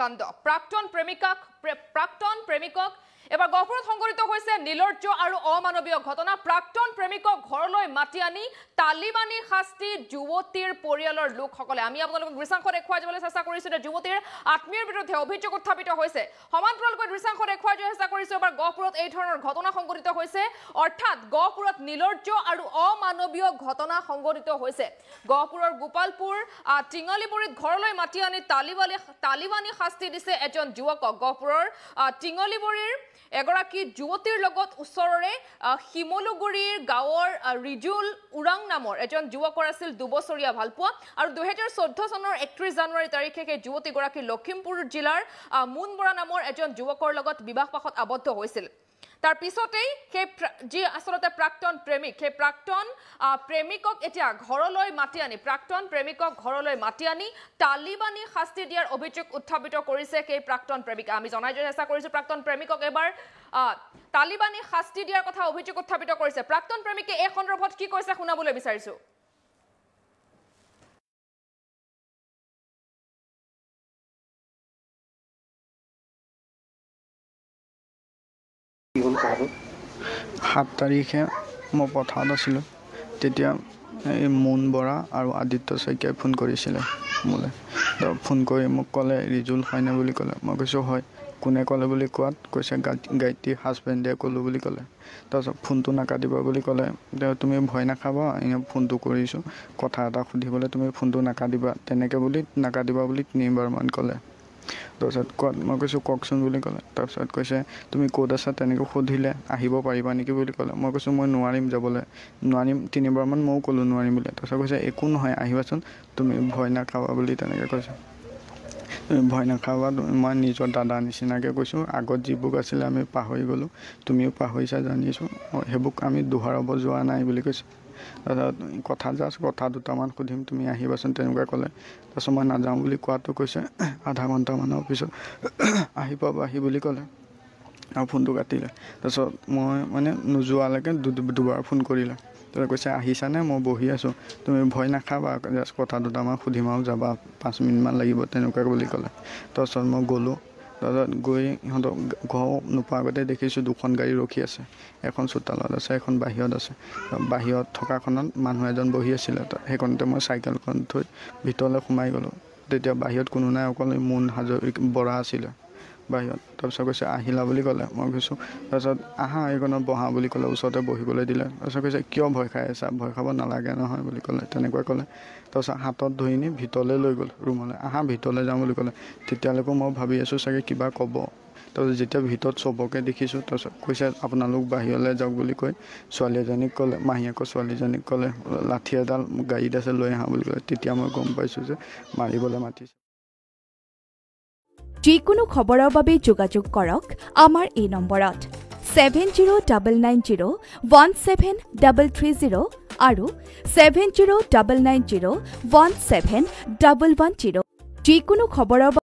কাণ্ড প্ৰাক্তন প্ৰেমিকক এবাৰ গহপুৰত সংঘটিত হৈছে নিলৰ্জ্জ আৰু অমানৱীয় ঘটনা প্ৰাক্তন প্ৰেমিকক ঘৰলৈ মাতি আনি তালিবানী শাস্তি যুৱতীৰ পৰিয়ালৰ লোকসকলে আমি আপোনালোকক দৃশ্যাংশ দেখুৱাই যাবলৈ চেষ্টা কৰিছো যে যুৱতীৰ আত্মীয়ৰ বিৰুদ্ধে অভিযোগ উত্থাপিত হৈছে সমান্তৰালকৈ দৃশ্যাংশ দেখুৱাই যোৱাৰ চেষ্টা কৰিছো এবাৰ গহপুৰত এই ধৰণৰ ঘটনা সংঘটিত হৈছে অৰ্থাৎ গহপুৰত নিলৰ্জ্জ আৰু অমানৱীয় ঘটনা সংঘটিত হৈছে গহপুৰৰ গোপালপুৰ টিঙলিবুৰীত ঘৰলৈ মাতি আনি তালিবানী শাস্তি দিছে এজন যুৱকক গহপুৰৰ টিঙলিবুৰীৰ এগৰাকী যুৱতীৰ লগত উছৰৰে হিমলুগুৰিৰ গাঁৱৰ ৰিজুল উৰাং নামৰ এজন যুৱকৰ আছিল 2 বছৰীয়া ভালপোৱা আৰু 2014 চনৰ 31 জানুৱাৰী তাৰিখে সেই যুৱতীগৰাকী লখিমপুৰ জিলাৰ মুনবৰা নামৰ এজন যুৱকৰ লগত বিবাহপাশত আবদ্ধ হৈছিল তাৰ পিছতেই সেই যি আসলতে প্ৰাক্তন প্ৰেমিক সেই প্ৰাক্তন প্ৰেমিকক এতিয়া ঘৰলৈ মাতি আনি প্ৰাক্তন প্ৰেমিকক ঘৰলৈ মাতি আনি তালিবানী শাস্তি দিয়াৰ অভিযোগ উত্থাপিত কৰিছে সেই প্ৰাক্তন প্ৰেমিকা আমি জনাই যোৱাৰ চেষ্টা কৰিছো প্ৰাক্তন প্ৰেমিকক এবাৰ তালিবানী শাস্তি দিয়াৰ কথা অভিযোগ উত্থাপিত কৰিছে প্ৰাক্তন প্ৰেমিকে এই সন্দৰ্ভত কি কৈছে শুনাবলৈ বিচাৰিছো সাত তাৰিখে মই পথাৰত আছিলোঁ তেতিয়া এই মুন বৰা আৰু আদিত্য শইকীয়াই ফোন কৰিছিলে মোলৈ ফোন কৰি মোক ক'লে ৰিজুল হয়নে বুলি ক'লে মই কৈছোঁ হয় কোনে ক'লে বুলি কোৱাত কৈছে গায়ত্ৰী হাজবেণ্ডে ক'লোঁ বুলি ক'লে তাৰপিছত ফোনটো নাকাটিবা বুলি ক'লে তুমি ভয় নাখাবা এনে ফোনটো কৰিছোঁ কথা এটা সুধিবলৈ তুমি ফোনটো নাকাটিবা তেনেকৈ বুলি নাকাটিবা বুলি 3বাৰমান ক'লে তাৰপিছত মই কৈছোঁ কওকচোন বুলি ক'লে তাৰপিছত কৈছে তুমি ক'ত আছা তেনেকৈ সুধিলে আহিব পাৰিবা নেকি বুলি ক'লে মই কৈছোঁ মই নোৱাৰিম যাবলৈ নোৱাৰিম 3বাৰমান ময়ো ক'লোঁ নোৱাৰিম বুলি তাৰপিছত কৈছে একো নহয় আহিবাচোন তুমি ভয় নাখাবা বুলি তেনেকৈ কৈছে তুমি ভয় নাখাবা মই নিজৰ দাদা নিচিনাকৈ কৈছোঁ আগত যিবোৰ আছিলে আমি পাহৰি গ'লোঁ তুমিও পাহৰিছা জানিছোঁ সেইবোৰ আমি দোহাৰাব যোৱা নাই বুলি কৈছোঁ তাৰপিছত কথা দুটামান সুধিম তুমি আহিবাচোন তেনেকুৱা ক'লে তাৰপিছত মই নাযাওঁ বুলি কোৱাটো কৈছে আধা ঘণ্টামানৰ পিছত আহি পাবাহি বুলি ক'লে আৰু ফোনটো কাটিলে তাৰপিছত মই মানে নোযোৱালৈকে দুবাৰ ফোন কৰিলে তাৰপিছত কৈছে আহিছানে মই বহি আছোঁ তুমি ভয় নাখাবা জাষ্ট কথা দুটামান সুধিম আৰু যাবা 5 মিনিটমান লাগিব তেনেকুৱা বুলি ক'লে তাৰপিছত মই গ'লোঁ তাৰপিছত গৈ সিহঁতক ঘৰ নোপোৱাৰ আগতে দেখিছোঁ 2খন গাড়ী ৰখি আছে এখন চোতালত আছে এখন বাহিৰত আছে বাহিৰত থকাখনত মানুহ এজন বহি আছিলে সেইখনতে মই চাইকেলখন থৈ ভিতৰলৈ সোমাই গ'লোঁ তেতিয়া বাহিৰত কোনো নাই অকল মুন বৰা আছিলে বাহিৰত তাৰপিছত কৈছে আহিলা বুলি ক'লে মই কৈছোঁ তাৰপিছত আহা এইখনত বহা বুলি ক'লে ওচৰতে বহিবলৈ দিলে তাৰপিছত কৈছে কিয় ভয় খাই আছা ভয় খাব নালাগে নহয় বুলি ক'লে তেনেকুৱা ক'লে তাৰপিছত হাতত ধৰি নি ভিতৰলৈ লৈ গ'ল ৰুমলৈ আহা ভিতৰলৈ যাওঁ বুলি ক'লে তেতিয়ালৈকে মই ভাবি আছোঁ চাগে কিবা ক'ব তাৰপিছত যেতিয়া ভিতৰত চবকে দেখিছোঁ তাৰপিছত কৈছে আপোনালোক বাহিৰলৈ যাওক বুলি কৈ ছোৱালী এজনীক ক'লে মাহীয়েকৰ ছোৱালীজনীক ক'লে লাঠি এডাল গাড়ীত আছে লৈ আহা বুলি ক'লে তেতিয়া মই গম পাইছোঁ যে মাৰিবলৈ মাতিছে যিকোনো খবৰৰ বাবে যোগাযোগ কৰক আমাৰ এই নম্বৰত 7099017330 আৰু 7099017110 যিকোনো খবৰৰ